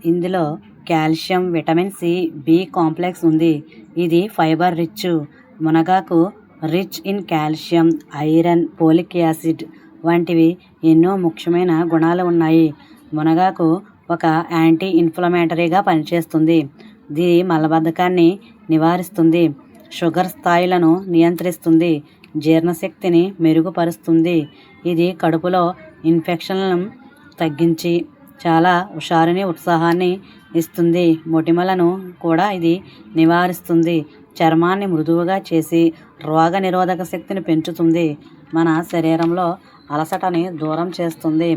ఇందులో calcium, vitamin C, B complex ఉంది. ఇది ఫైబర్ రిచ్. మునగాకు rich in calcium, iron, folic acid వంటివి ఎన్నో ముఖ్యమైన గుణాలు ఉన్నాయి. మునగాకు ఒక యాంటీ ఇన్ఫ్లమేటరీగా పనిచేస్తుంది. ఇది మలబద్ధకాన్ని నివారిస్తుంది, షుగర్ స్థాయిలను నియంత్రిస్తుంది, జీర్ణశక్తిని మెరుగుపరుస్తుంది. ఇది కడుపులో ఇన్ఫెక్షన్లను తగ్గించి చాలా హుషారుని, ఉత్సాహాన్ని ఇస్తుంది. మొటిమలను కూడా ఇది నివారిస్తుంది. చర్మాన్ని మృదువుగా చేసి రోగ నిరోధక శక్తిని పెంచుతుంది. మన శరీరంలో అలసటని దూరం చేస్తుంది.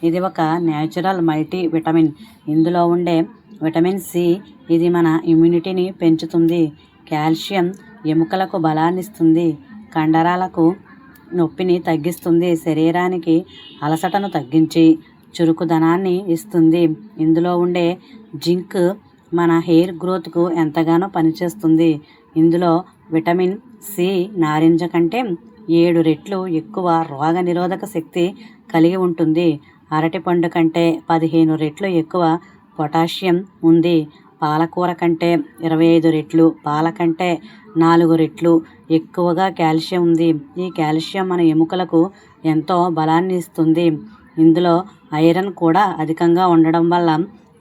ఇది ఒక న్యాచురల్ మల్టీ విటమిన్. ఇందులో ఉండే విటమిన్ సి ఇది మన ఇమ్యూనిటీని పెంచుతుంది. కాల్షియం ఎముకలకు బలాన్ని ఇస్తుంది, కండరాలకు నొప్పిని తగ్గిస్తుంది, శరీరానికి అలసటను తగ్గించి చురుకుదనాన్ని ఇస్తుంది. ఇందులో ఉండే జింక్ మన హెయిర్ గ్రోత్కు ఎంతగానో పనిచేస్తుంది. ఇందులో విటమిన్ సి నారింజ కంటే 7 రెట్లు ఎక్కువ రోగ నిరోధక శక్తి కలిగి ఉంటుంది. అరటిపండు కంటే 15 రెట్లు ఎక్కువ పొటాషియం ఉంది. పాలకూర కంటే 25 రెట్లు, పాల కంటే 4 రెట్లు ఎక్కువగా కాల్షియం ఉంది. ఈ కాల్షియం మన ఎముకలకు ఎంతో బలాన్ని ఇస్తుంది. ఇందులో ఐరన్ కూడా అధికంగా ఉండడం వల్ల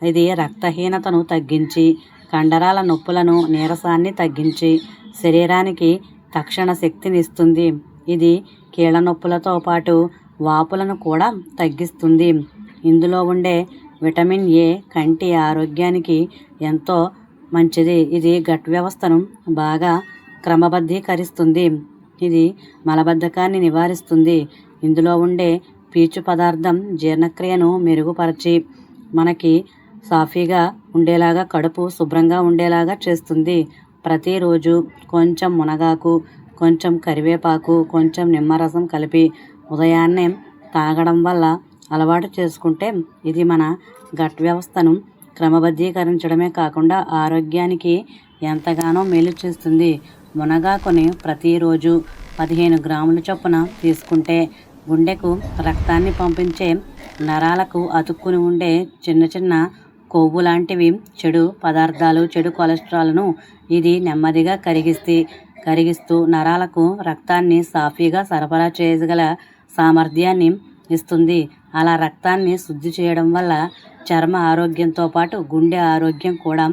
ఇది రక్తహీనతను తగ్గించి, కండరాల నొప్పులను, నీరసాన్ని తగ్గించి శరీరానికి తక్షణ శక్తిని ఇస్తుంది. ఇది కీళ్ళ నొప్పులతో పాటు వాపులను కూడా తగ్గిస్తుంది. ఇందులో ఉండే విటమిన్ ఏ కంటి ఆరోగ్యానికి ఎంతో మంచిది. ఇది గట్ వ్యవస్థను బాగా క్రమబద్ధీకరిస్తుంది. ఇది మలబద్ధకాన్ని నివారిస్తుంది. ఇందులో ఉండే పీచు పదార్థం జీర్ణక్రియను మెరుగుపరిచి మనకి సాఫీగా ఉండేలాగా, కడుపు శుభ్రంగా ఉండేలాగా చేస్తుంది. ప్రతిరోజు కొంచెం మునగాకు, కొంచెం కరివేపాకు, కొంచెం నిమ్మరసం కలిపి ఉదయాన్నే తాగడం వల్ల అలవాటు చేసుకుంటే ఇది మన గట్ వ్యవస్థను క్రమబద్ధీకరించడమే కాకుండా ఆరోగ్యానికి ఎంతగానో మేలు చేస్తుంది. మునగాకుని ప్రతిరోజు 15 గ్రాముల చొప్పున తీసుకుంటే గుండెకు రక్తాన్ని పంపించే నరాలకు అతుక్కుని ఉండే చిన్న చిన్న కొవ్వు లాంటివి చెడు పదార్థాలు, చెడు కొలెస్ట్రాల్ను ఇది నెమ్మదిగా కరిగిస్తూ నరాలకు రక్తాన్ని సాఫీగా సరఫరా చేయగల సామర్థ్యాన్ని ఇస్తుంది. అలా రక్తాన్ని శుద్ధి చేయడం వల్ల చర్మ ఆరోగ్యంతో పాటు గుండె ఆరోగ్యం కూడా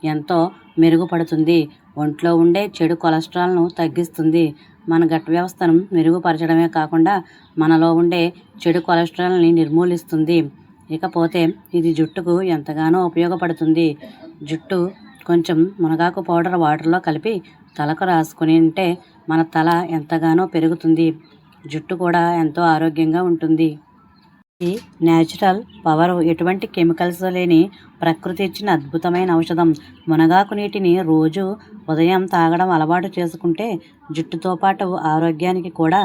ఎంతో మెరుగుపడుతుంది. ఒంట్లో ఉండే చెడు కొలెస్ట్రాల్ను తగ్గిస్తుంది. మన గట్ వ్యవస్థను మెరుగుపరచడమే కాకుండా మనలో ఉండే చెడు కొలెస్ట్రాల్ని నిర్మూలిస్తుంది. ఇకపోతే ఇది జుట్టుకు ఎంతగానో ఉపయోగపడుతుంది. జుట్టు కొంచెం మునగాకు పౌడర్ వాటర్లో కలిపి తలకు రాసుకుని ఉంటే మన తల ఎంతగానో పెరుగుతుంది. జుట్టు కూడా ఎంతో ఆరోగ్యంగా ఉంటుంది. ఈ న్యాచురల్ పవర్, ఎటువంటి కెమికల్స్ లేని ప్రకృతి ఇచ్చిన అద్భుతమైన ఔషధం. మునగాకు నీటిని రోజు ఉదయం తాగడం అలవాటు చేసుకుంటే జుట్టుతో పాటు ఆరోగ్యానికి కూడా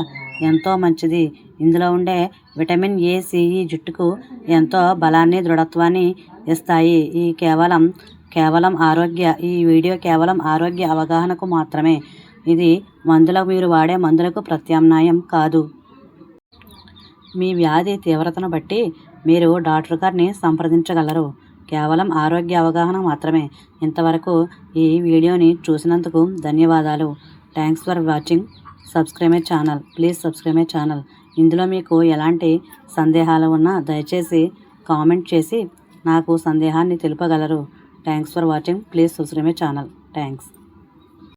ఎంతో మంచిది. ఇందులో ఉండే విటమిన్ ఏ, సి జుట్టుకు ఎంతో బలాన్ని, దృఢత్వాన్ని ఇస్తాయి. ఈ వీడియో కేవలం ఆరోగ్య అవగాహనకు మాత్రమే. ఇది మీరు వాడే మందులకు ప్రత్యామ్నాయం కాదు. మీ వ్యాధి తీవ్రతను బట్టి మీరు డాక్టర్ గారిని సంప్రదించగలరు. కేవలం ఆరోగ్య అవగాహన మాత్రమే. ఇంతవరకు ఈ వీడియోని చూసినందుకు ధన్యవాదాలు. Thanks for watching. Subscribe my channel. Please subscribe my channel. ఇందులో మీకు ఎలాంటి సందేహాలు ఉన్నా దయచేసి కామెంట్ చేసి నాకు సందేహాన్ని తెలుపగలరు. Thanks for watching. Please subscribe my channel. Thanks.